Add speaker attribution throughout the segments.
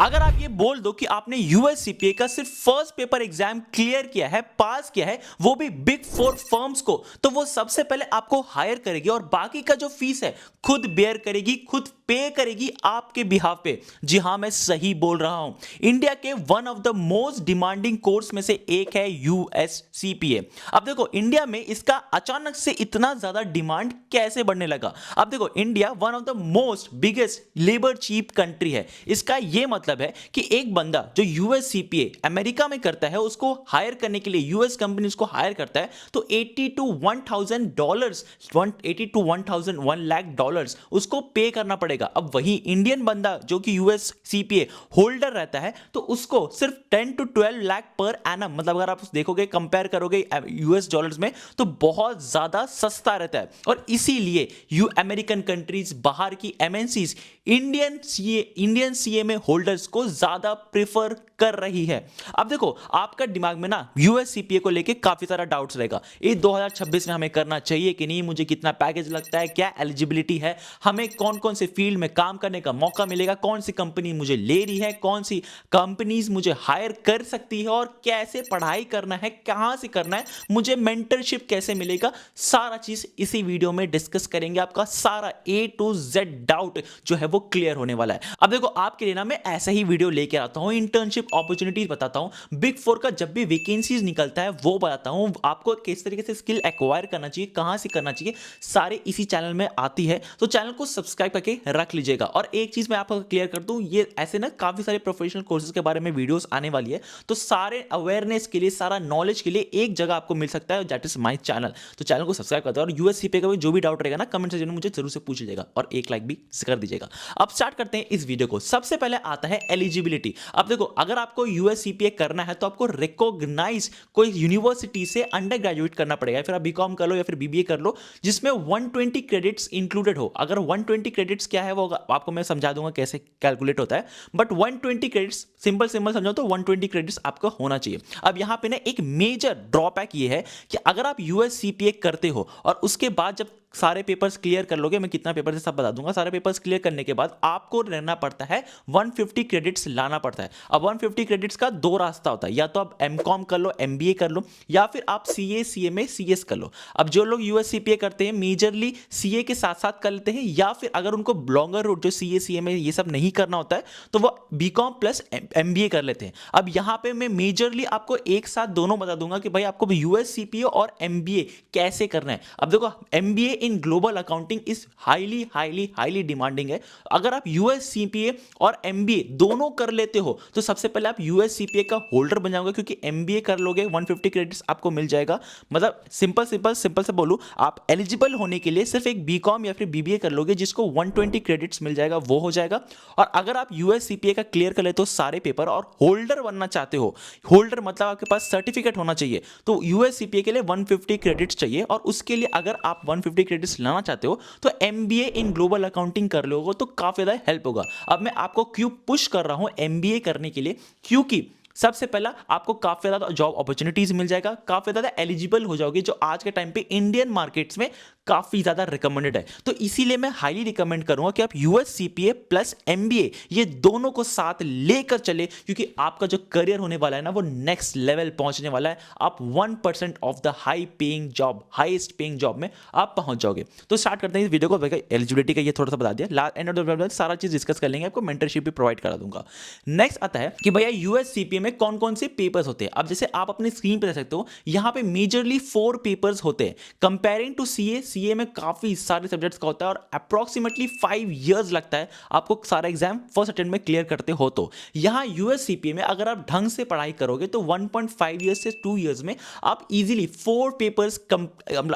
Speaker 1: अगर आप ये बोल दो कि आपने यूएससीपीए का सिर्फ फर्स्ट पेपर एग्जाम क्लियर किया है, पास किया है, वो भी बिग फोर फर्म्स को, तो वो सबसे पहले आपको हायर करेगी और बाकी का जो फीस है खुद बेयर करेगी, खुद पे करेगी आपके बिहाफ पे। जी हां, मैं सही बोल रहा हूं। इंडिया के one of the most demanding course में से एक है यूएससीपीए। अब देखो इंडिया में इसका अचानक से इतना ज्यादा डिमांड कैसे बढ़ने लगा। अब देखो India one of the most biggest labour cheap country है। इसका ये मतलब है कि एक बंदा जो यूएससीपीए अमेरिका में करता है, उसको हायर करने के लिए यूएस कंपनी उसको हायर करता है तो 80 to 1000 dollars, 80 to 1000 1 lakh dollars उसको पे करना पड़ेगा। अब वही इंडियन बंदा जो कि यूएस सीपीए होल्डर रहता है तो उसको सिर्फ 10 टू 12 लाख पर एनम, मतलब अगर आप देखोगे कंपेयर करोगे यूएस डॉलर्स में तो बहुत ज्यादा सस्ता रहता है। और इसीलिए यू अमेरिकन कंट्रीज, बाहर की एमएनसीज इंडियन सीए में होल्डर्स को ज्यादा प्रेफर कर रही है। अब देखो आपका दिमाग में ना यूएस सीपीए को लेके काफी सारा डाउट्स रहेगा, ये 2026 में हमें करना चाहिए कि नहीं, मुझे कितना पैकेज लगता है, क्या एलिजिबिलिटी है, हमें कौन कौन से फील्ड में काम करने का मौका मिलेगा, कौन सी कंपनी मुझे ले रही है, कौन सी कंपनीज मुझे हायर कर सकती है और कैसे पढ़ाई करना है, कहां से करना है, मुझे मेंटरशिप कैसे मिलेगा, सारा चीज इसी वीडियो में डिस्कस करेंगे। आपका सारा ए टू जेड डाउट जो है वो क्लियर होने वाला है। अब देखो आपके लिए ना मैं ऐसा ही वीडियो लेके आता हूं, इंटर्नशिप अपॉर्चुनिटीज बताता हूं, बिग फोर का जब भी वैकेंसीज निकलता है वो बताता हूं, आपको किस तरीके से स्किल एक्वायर करना चाहिए, कहां से करना चाहिए, सारे इसी चैनल में आती है। तो चैनल को सब्सक्राइब करके रख लीजिएगा। और एक चीज मैं आपको क्लियर कर दूं, ये ऐसे ना काफी सारे प्रोफेशनल कोर्सेज के बारे में वीडियोस आने वाली है, तो सारे अवेयरनेस के लिए, सारा नॉलेज के लिए एक जगह आपको मिल सकता है, दैट इज माय चैनल। तो चैनल को सब्सक्राइब कर दो और यूएससीपीए का भी जो भी डाउट रहेगा ना कमेंट सेक्शन में मुझे जरूर से पूछ लीजिएगा और एक लाइक भी कर दीजिएगा। अब स्टार्ट करते हैं इस वीडियो को। सबसे पहले आता है एलिजिबिलिटी। अब देखो अगर आपको यूएससीपीए करना है तो आपको रिकॉग्नाइज कोई यूनिवर्सिटी से अंडर ग्रेजुएट करना पड़ेगा, फिर आप बीकॉम कर लो या फिर बीबीए कर लो, जिसमें 120 क्रेडिट्स इंक्लूडेड हो। अगर 120 क्रेडिट्स क्या है वो आपको मैं समझा दूंगा कैसे कैलकुलेट होता है, बट 120 क्रेडिट्स सिंपल सिंपल समझो तो 120 क्रेडिट्स आपको होना चाहिए। अब यहां पे ना एक मेजर ड्रॉबैक ये है कि अगर आप यूएससीपीए करते हो और उसके बाद जब सारे पेपर्स क्लियर कर लोगे, मैं कितना पेपर से सब बता दूंगा, सारे पेपर्स क्लियर करने के बाद आपको रहना पड़ता है 150 क्रेडिट्स लाना पड़ता है। अब 150 क्रेडिट्स का दो रास्ता होता है, या तो आप एमकॉम कर लो, एमबीए कर लो, या फिर आप सीए सीएमए सीएस कर लो। अब जो लोग यूएससीपीए करते हैं मेजरली सीए के साथ साथ कर लेते हैं, या फिर अगर उनको लॉन्गर रूट जो सीए सीएमए ये सब नहीं करना होता है तो वो बीकॉम प्लस एमबीए कर लेते हैं। अब यहां पे मैं मेजरली आपको एक साथ दोनों बता दूंगा कि भाई आपको यूएससीपीए और एमबीए कैसे करना है। अब देखो MBA in global accounting is highly highly highly demanding है। अगर आप यूएससीपीए और एमबीए दोनों कर लेते हो तो सबसे पहले आप यूएससीपीए का होल्डर बन जाओगे, क्योंकि एमबीए कर लोगे 150 क्रेडिट्स आपको मिल जाएगा। मतलब सिंपल से बोलूं, आप एलिजिबल होने के लिए सिर्फ एक बीकॉम या फिर बीबीए कर लोगे जिसको 120 क्रेडिट्स मिल जाएगा, वो हो जाएगा। और अगर आप यूएससीपीए का क्लियर कर लेते हो सारे पेपर और होल्डर बनना चाहते हो, होल्डर मतलब आपके पास सर्टिफिकेट होना चाहिए, तो यूएससीपीए के लिए 150 क्रेडिट्स चाहिए। और उसके लिए अगर आप 150 क्रेडिट्स लाना चाहते हो तो एमबीए इन ग्लोबल अकाउंटिंग कर लोगे तो काफी ज्यादा हेल्प होगा। अब मैं आपको क्यों पुश कर रहा हूं एमबीए करने के लिए, क्योंकि सबसे पहला आपको काफी ज्यादा जॉब अपॉर्चुनिटीज मिल जाएगा, काफी ज्यादा एलिजिबल हो जाओगे, जो आज के टाइम पे इंडियन मार्केट्स में काफी ज्यादा रिकमेंडेड है। तो इसीलिए मैं हाईली रिकमेंड करूंगा कि आप यूएससीपीए प्लस एमबीए ये दोनों को साथ लेकर चले, क्योंकि आपका जो करियर होने वाला है ना वो नेक्स्ट लेवल पहुंचने वाला है। आप 1% of the high paying job, highest paying job में आप पहुंच जाओगे। तो स्टार्ट करते हैं इस वीडियो को। एलिजिबिलिटी का ये थोड़ा सा बता दिया, last end of the video सारा चीज डिस्कस कर लेंगे, आपको मेंटरशिप भी प्रोवाइड करा दूंगा। नेक्स्ट आता है कि भैया यूएससीपीए में कौन कौन से पेपर्स होते हैं। अब जैसे आप अपनी स्क्रीन पे देख सकते हो, यहां पे मेजरली 4 पेपर्स होते हैं कंपेयरिंग टू सीए। सीए में काफी सारे सब्जेक्ट्स का होता है और अप्रोक्सीमेटली 5 इयर्स लगता है आपको सारा एग्जाम फर्स्ट अटेम्प्ट में क्लियर करते हो। तो यहां यूएससीपीए में अगर आप ढंग से पढ़ाई करोगे तो 1.5 ईयर्स से 2 इयर्स में आप इजीली 4 पेपर्स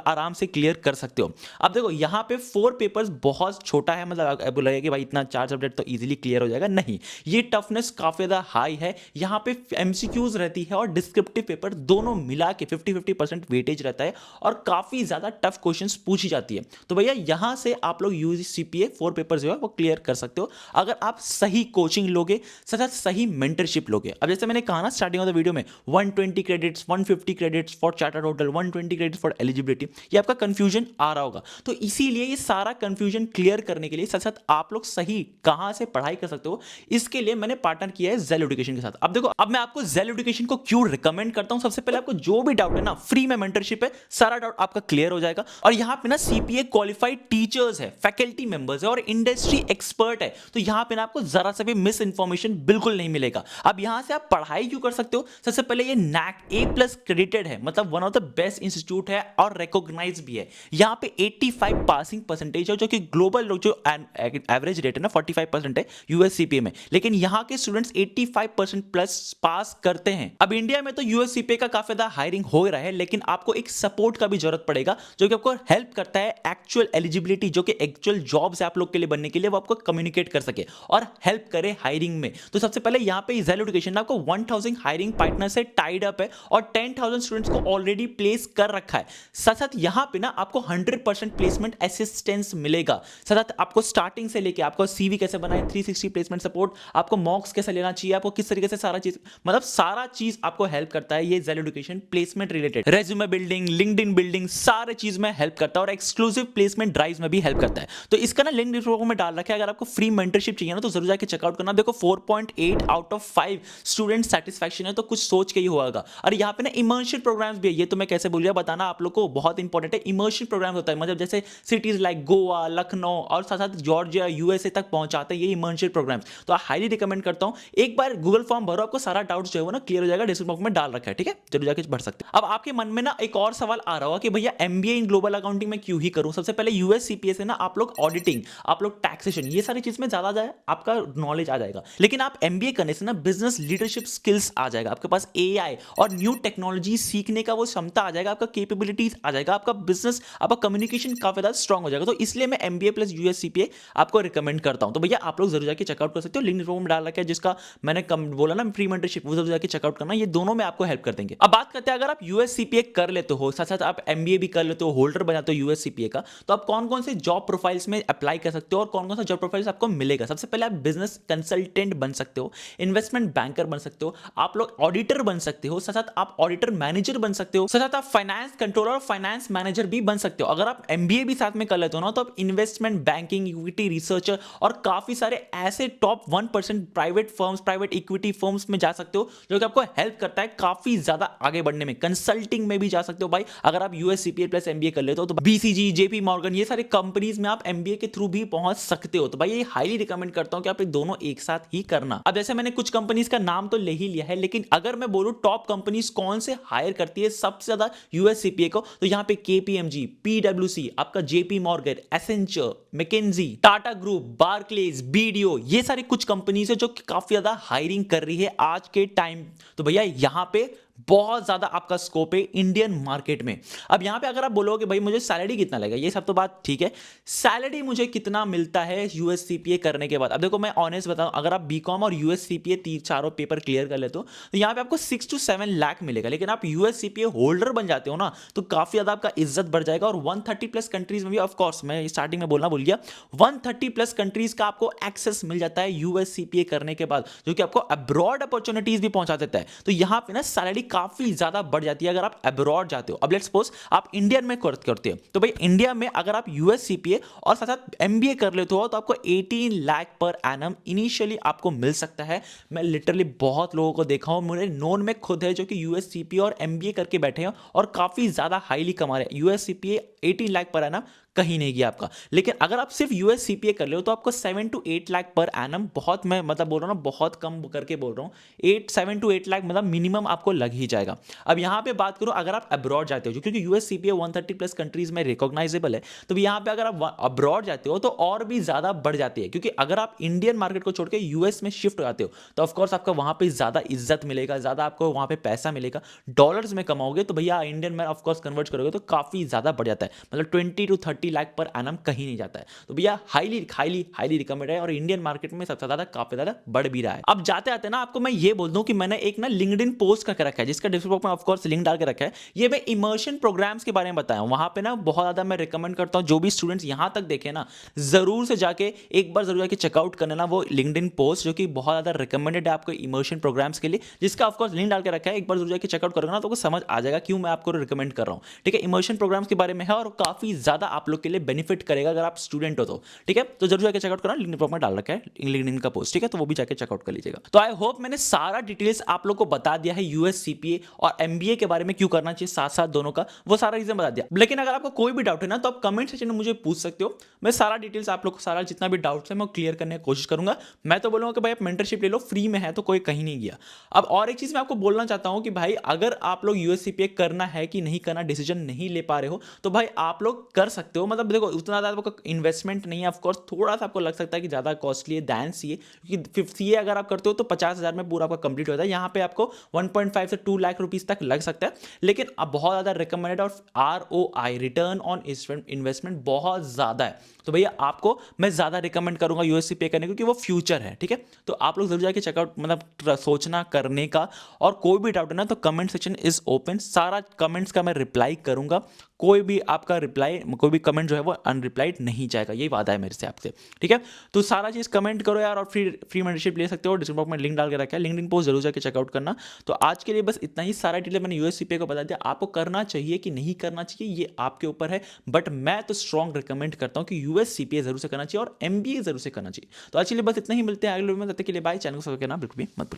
Speaker 1: आराम से क्लियर कर सकते हो। अब देखो यहां पे 4 पेपर्स बहुत छोटा है, मतलब बोला कि भाई इतना 4 सब्जेक्ट तो इजीली क्लियर हो जाएगा, नहीं, ये टफनेस काफी ज्यादा हाई है। यहां पे एमसीक्यूज रहती है और डिस्क्रिप्टिव पेपर दोनों मिला के 50-50% वेटेज रहता है और काफी ज्यादा टफ क्वेश्चंस पूछी जाती है। तो भैया यहाँ से आप लोग यूजीसीपीए 4 पेपर जो है वो क्लियर कर सकते हो अगर आप सही कोचिंग लोगे, साथ सही मेंटरशिप लोगे। अब जैसे मैंने कहा ना स्टार्टिंग ऑफ द वीडियो में 120 credits, 150 credits for chartered hotel, 120 credits for eligibility, ये आपका कंफ्यूजन आ रहा होगा। तो इसीलिए ये सारा कंफ्यूजन क्लियर करने के लिए साथ साथ आप लोग सही कहां से पढ़ाई कर सकते हो, इसके लिए मैंने पार्टनर किया है जेल एजुकेशन के साथ। अब देखो, अब मैं आपको जेल एजुकेशन को क्यों रिकमेंड करता हूं। सबसे पहले आपको जो भी डाउट है ना, फ्री में मेंटरशिप है, सारा डाउट आपका क्लियर हो जाएगा। और यहां पे ना सीपीए क्वालिफाइड टीचर्स है, फैकल्टी मेंबर्स है और इंडस्ट्री एक्सपर्ट है। तो यहां पे ना आपको जरा सा भी मिस इंफॉर्मेशन बिल्कुल नहीं मिलेगा। अब यहां से आप पढ़ाई क्यों कर सकते हो। सबसे पहले ये नैक A+ क्रेडिटेड है, मतलब one of the best institute है और रिकॉग्नाइज भी है। यहां पे 85 पासिंग परसेंटेज है, जो कि ग्लोबल लोग जो एवरेज रेट है ना 45% है यूएससीपीए में, लेकिन यहां के स्टूडेंट्स 85% प्लस पास करते हैं। अब इंडिया में तो यूएससीपीए का काफी ज्यादा हायरिंग हो रहा है, लेकिन आपको एक सपोर्ट का भी जरूरत पड़ेगा, जो कि आपको हेल्प करता है एक्चुअल एलिजिबिलिटी, जो कि एक्चुअल जॉब्स आप लोग के लिए बनने के लिए वो आपको कम्युनिकेट कर सके और हेल्प करे हायरिंग में। तो सबसे पहले यहां पे जेल एजुकेशन आपको 1000 हायरिंग पार्टनर से टाइड अप है और 10,000 स्टूडेंट्स को ऑलरेडी प्लेस कर रखा है। साथ साथ यहां पे ना आपको 100% प्लेसमेंट असिस्टेंस मिलेगा। साथ साथ आपको स्टार्टिंग से लेके आपको सीवी कैसे बनाए, 360 प्लेसमेंट सपोर्ट, आपको मॉक्स कैसे लेना चाहिए, आपको किस तरीके से सारा चीज, मतलब सारा चीज आपको हेल्प करता है ये Zell education. Placement related, resume building, LinkedIn building, सारे चीज में हेल्प करता है और एक्सक्लूसिव प्लेसमेंट ड्राइव्स में भी हेल्प करता है। तो इसका ना लिंक डिस्क्रिप्शन में डाल रखा है, अगर आपको फ्री मेंटरशिप चाहिए ना तो जरूर जाके चेकआउट करना। देखो 4.8 आउट ऑफ 5 स्टूडेंट सेटिस्फैक्शन है, तो कुछ सोच के ही होगा। और यहाँ पे ना इमर्शियल प्रोग्राम्स भी है, ये तो मैं कैसे बोल रहा बताना आप लोग को बहुत इंपॉर्टेंट है। इमर्शियल प्रोग्राम होता है, मतलब जैसे सिटीज लाइक गोवा, लखनऊ और साथ साथ जॉर्जिया, यूएसए तक पहुंचाते हैं ये इमर्शियल प्रोग्राम्स। तो हाईली रिकमेंड करता हूं, एक बार गूगल फॉर्म भरो, आपको सारा डाउट जो है वो ना क्लियर हो जाएगा। डिस्क्रिप्शन बॉक्स में डाल रखा है, ठीक है, जरूर जाके भर सकते हैं। अब आपके मन में ना एक और सवाल आ रहा होगा कि भैया एमबीए इन ग्लोबल अकाउंटिंग में क्यों ही करूं। सबसे पहले यूएससीपीए से ना आप लोग ऑडिटिंग, आप लोग टैक्सेशन, ये सारी चीज में ज्यादा जाए आपका नॉलेज आ जाएगा। लेकिन आप एमबीए करने से ना बिजनेस लीडरशिप स्किल्स आ जाएगा, आपके पास एआई और न्यू टेक्नोलॉजी सीखने का वो क्षमता आ जाएगा, आपका कैपेबिलिटीज आ जाएगा, आपका बिजनेस, आपका कम्युनिकेशन काफी ज्यादा स्ट्रांग हो जाएगा। तो इसलिए मैं एमबीए प्लस यूएससीपीए आपको रिकमेंड करता हूं। तो भैया आप लोग जरूर जाके चेकआउट कर सकते हो, लिंक में डाल रखा है जिसका मैंने बोला ना फ्री मेंटरशिप, वो जरूर जाके चेकआउट करना, ये दोनों में आपको हेल्प कर देंगे। अब बात करते हैं, अगर आप यूएससीपीए कर लेते हो, साथ साथ आप एमबीए भी कर लेते हो, होल्डर बन जाते हो यूएससीपीए का, तो आप कौन कौन से जॉब प्रोफाइल्स में अप्लाई कर सकते हो और कौन कौन सा जॉब प्रोफाइल्स आपको मिलेगा। सबसे पहले आप बिजनेस कंसल्टेंट बन सकते हो, इन्वेस्टमेंट बैंकर बन सकते हो, आप लोग ऑडिटर बन सकते हो, साथ साथ आप ऑडिटर मैनेजर बन सकते हो, साथ साथ आप फाइनेंस कंट्रोलर और फाइनेंस मैनेजर भी बन सकते हो। अगर आप एमबीए भी साथ में कर लेते हो ना, तो आप इन्वेस्टमेंट बैंकिंग, इक्विटी रिसर्चर और काफी सारे ऐसे top 1% private firms, private equity firms में जा सकते हो, जो कि आपको हेल्प करता है काफी ज्यादा आगे बढ़ने में। कंसल्टिंग में भी जा सकते हो भाई, अगर आप यूएससीपीए प्लस एमबीए कर लेते हो, तो बीसीजी, जेपी मॉर्गन, ये सारे कंपनीज में आप एमबीए के थ्रू भी पहुंच सकते हो। तो भाई ये हाईली रिकमेंड करता हूं कि आप ये दोनों एक साथ ही करना। अब जैसे मैंने कुछ कंपनीज का नाम तो ले ही लिया है, लेकिन अगर मैं बोलूं टॉप कंपनीज कौन से हायर करती है सबसे ज्यादा यूएससीपीए को, तो यहां पे केपीएमजी, पीडब्ल्यूसी, आपका JP Morgan, Accenture, McKinsey, Tata group, Barclays, BDO, ये सारी कुछ कंपनीज है जो काफी ज्यादा हायरिंग कर रही है आज के टाइम। तो भैया यहां पे बहुत ज्यादा आपका स्कोप है इंडियन मार्केट में। अब यहां पे अगर आप बोलोगे भाई मुझे सैलरी कितना लगेगा, ये सब तो बात ठीक है, सैलरी मुझे कितना मिलता है यूएससीपीए करने के बाद। अब देखो मैं ऑनेस्ट बताऊं, अगर आप बीकॉम और यूएससीपीए चारों पेपर क्लियर कर लेते हो तो यहां पे आपको 6 to 7 लाख मिलेगा। लेकिन आप यूएससीपीए होल्डर बन जाते हो ना, तो काफी ज्यादा आपका इज्जत बढ़ जाएगा। और 130 प्लस कंट्रीज में भी, ऑफकोर्स मैं स्टार्टिंग में बोलना भूल गया, 130 प्लस कंट्रीज का आपको एक्सेस मिल जाता है यूएससीपीए करने के बाद, जो कि आपको अब्रॉड अपॉर्चुनिटीज भी पहुंचा देता है। तो यहां पे ना सैलरी काफी ज्यादा बढ़ जाती है अगर आप अब्रॉड जाते हो। अब लेट्स सपोज आप इंडियन में करते हो, तो भाई इंडिया में अगर आप यूएससीपीए और साथ साथ एमबीए कर लेते हो, तो आपको 18 लाख पर एनम इनिशियली आपको मिल सकता है। मैं लिटरली बहुत लोगों को देखा हूं, मेरे नोन में खुद है जो कि यूएससीपीए और एमबीए करके बैठे हैं और काफी ज्यादा हाईली कमा रहे हैं। यूएससीपीए 18 लाख पर एनम कहीं नहीं गया आपका। लेकिन अगर आप सिर्फ यूएससीपीए कर ले हो, तो आपको 7 to 8 लाख पर एनम, बहुत मैं मतलब बोल रहा हूँ ना, बहुत कम करके बोल रहा हूँ, 7 to 8 लाख मतलब मिनिमम आपको लग ही जाएगा। अब यहाँ पे बात करूँ अगर आप अब्रॉड जाते हो, क्योंकि यूएससीपीए 130 प्लस कंट्रीज में रिकॉग्नाइजेबल है, तो यहाँ पे अगर आप अब्रॉड जाते हो तो और भी ज्यादा बढ़ जाती है। क्योंकि अगर आप इंडियन मार्केट को छोड़ के यूएस में शिफ्ट हो जाते हो, तो ऑफकोर्स आपका वहां पे ज्यादा इज्जत मिलेगा, ज्यादा आपको वहां पे पैसा मिलेगा, डॉलर्स में कमाओगे, तो भैया इंडियन में ऑफकोर्स कन्वर्ट करोगे तो काफी ज्यादा बढ़ जाता है, मतलब 20 to लाख पर एनम कहीं नहीं जाता है। तो भैया हाईली हाईली हाईली रिकमेंड है और इंडियन मार्केट में सबसे ज्यादा काफी ज्यादा बढ़ भी रहा है। अब जाते आते ना आपको मैं ये बोल दूं कि मैंने एक ना लिंक्डइन पोस्ट करके रखा है जिसका डिस्क्रिप्शन में ऑफ कोर्स लिंक डाल के रखा है। ये मैं इमर्शन प्रोग्राम्स के बारे में बताया हूं, वहां पे ना बहुत ज्यादा मैं रिकमेंड करता हूं जो भी स्टूडेंट्स यहां तक देखे ना जरूर से जाके एक बार जरूर जाके चेकआउट करना ना वो लिंक्डइन पोस्ट जो कि बहुत ज्यादा रिकमेंडेड है आपको इमर्शन प्रोग्राम्स के लिए, जिसका ऑफ कोर्स लिंक डाल के रखा है। एक बार जरूर जाके चेकआउट करोगे ना तो आपको समझ आ जाएगा क्यों मैं आपको रिकमेंड कर रहा हूं। ठीक है, इमर्शन प्रोग्राम्स के बारे में है और काफी ज्यादा आप लोग के लिए बेनिफिट करेगा अगर आप स्टूडेंट हो तो। ठीक है, तो जरूर जाके चेकआउट करना, लिंक में डाल रखा है लिंक्डइन का पोस्ट। ठीक है, तो वो भी जाके चेकआउट कर लीजिएगा। तो आई होप मैंने सारा डिटेल्स आप लोग को बता दिया है यूएस सीपीए और एमबीए के बारे में क्यों करना चाहिए साथ साथ दोनों का, वो सारा रीजन बता दिया। लेकिन अगर आपको कोई भी डाउट है ना तो आप कमेंट सेक्शन में मुझे पूछ सकते हो, मैं सारा डिटेल्स आप लोग को सारा जितना भी डाउट्स है मैं क्लियर करने की कोशिश करूंगा। मैं तो बोलूंगा कि भाई आप मेंटरशिप ले लो, फ्री में है तो कोई कहीं नहीं गया। अब और एक चीज मैं आपको बोलना चाहता हूं कि भाई अगर आप लोग यूएससीपीए करना है कि नहीं करना डिसीजन नहीं ले पा रहे हो तो भाई आप लोग कर सकते हो। मतलब देखो उतना ज्यादा आपको इन्वेस्टमेंट नहीं है, ऑफकोर्स थोड़ा सा आपको लग सकता है कि ज्यादा कॉस्टली है दैन सीए, क्योंकि फिफ्थ सीए अगर आप करते हो तो 50,000 में पूरा आपका कंप्लीट होता है। यहाँ पे आपको 1.5 से 2 लाख रुपीस तक लग सकता है, लेकिन अब बहुत ज्यादा रिकमेंडेड और ROI रिटर्न ऑन इन्वेस्टमेंट बहुत ज्यादा है। तो भैया आपको मैं ज्यादा रिकमेंड करूंगा यूएससीपीए करने क्योंकि वो फ्यूचर है। ठीक है, तो आप लोग जरूर जाके चेकआउट मतलब सोचना करने का। और कोई भी डाउट है ना तो कमेंट सेक्शन इज ओपन, सारा कमेंट्स का मैं रिप्लाई करूंगा। कोई भी आपका रिप्लाई कोई भी कमेंट जो है वो अनरिप्लाइड नहीं जाएगा, ये वादा है मेरे से आपसे। ठीक है, तो सारा चीज कमेंट करो यार और फ्री मेंटरशिप ले सकते हो, डिस्क्रिप्शन बॉक्स में लिंक डाल के रखा है, लिंक्डइन पोस्ट जरूर जाके चेकआउट करना। तो आज के लिए बस इतना ही, सारा डिटेल मैंने यूएससीपीए को बता दिया। आपको करना चाहिए कि नहीं करना चाहिए ये आपके ऊपर है, बट मैं तो स्ट्रॉन्ग रिकमेंड करता हूं कि यूएससीपीए जरूर से करना चाहिए और एमबीए जरूर से करना चाहिए। तो आज के लिए बस इतना ही, मिलते हैं अगले वीडियो में, तब तक के लिए बाय। चैनल को सब्सक्राइब करना बिल्कुल भी मत भूलिए।